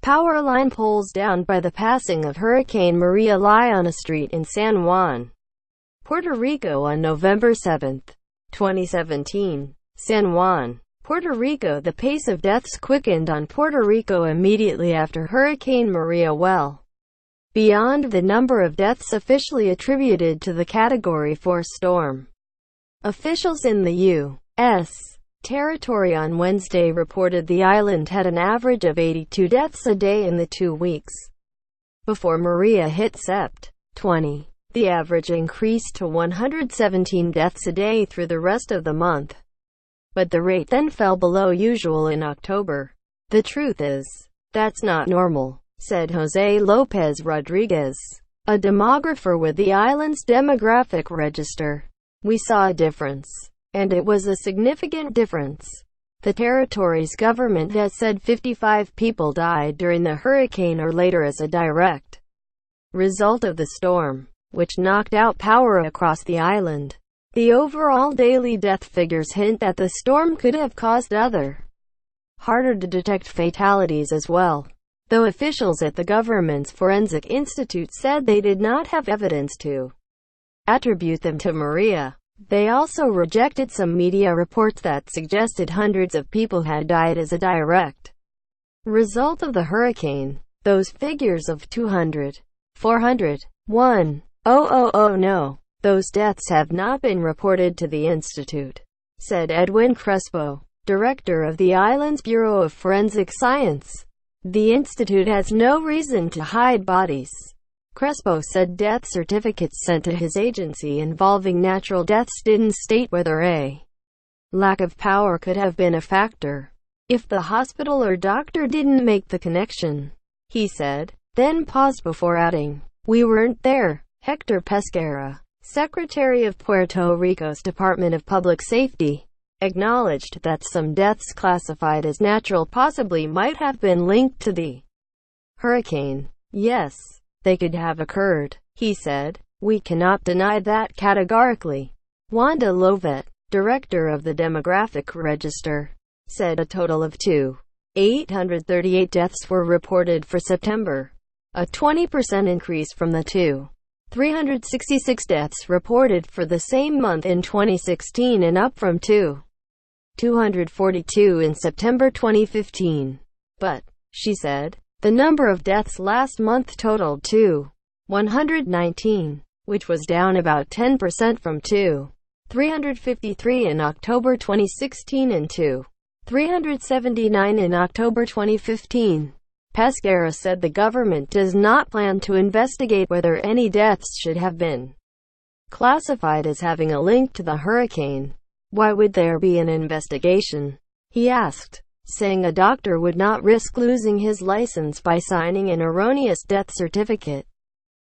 Power line poles down by the passing of Hurricane Maria lie on a street in San Juan, Puerto Rico on November 7, 2017. San Juan, Puerto Rico. The pace of deaths quickened on Puerto Rico immediately after Hurricane Maria, well beyond the number of deaths officially attributed to the Category 4 storm. Officials in the U.S. territory on Wednesday reported the island had an average of 82 deaths a day in the 2 weeks before Maria hit Sept. 20. The average increased to 117 deaths a day through the rest of the month, but the rate then fell below usual in October. "The truth is, that's not normal," said Jose Lopez Rodriguez, a demographer with the island's demographic register. "We saw a difference, and it was a significant difference." The territory's government has said 55 people died during the hurricane or later as a direct result of the storm, which knocked out power across the island. The overall daily death figures hint that the storm could have caused other, harder-to-detect fatalities as well, though officials at the government's Forensic Institute said they did not have evidence to attribute them to Maria. They also rejected some media reports that suggested hundreds of people had died as a direct result of the hurricane. Those figures of 200, 400, 1,000, no. Those deaths have not been reported to the Institute, said Edwin Crespo, director of the island's Bureau of Forensic Science. The Institute has no reason to hide bodies. Crespo said death certificates sent to his agency involving natural deaths didn't state whether a lack of power could have been a factor. If the hospital or doctor didn't make the connection, he said, then paused before adding, "We weren't there." Hector Pesquera, Secretary of Puerto Rico's Department of Public Safety, acknowledged that some deaths classified as natural possibly might have been linked to the hurricane. "Yes, they could have occurred," he said. "We cannot deny that categorically." Wanda Lovett, director of the Demographic Register, said a total of 2,838 deaths were reported for September, a 20% increase from the 2,366 deaths reported for the same month in 2016 and up from 242 in September 2015. But, she said, the number of deaths last month totaled 119, which was down about 10% from 353 in October 2016 and 379 in October 2015. Pesquera said the government does not plan to investigate whether any deaths should have been classified as having a link to the hurricane. "Why would there be an investigation?" he asked, saying a doctor would not risk losing his license by signing an erroneous death certificate.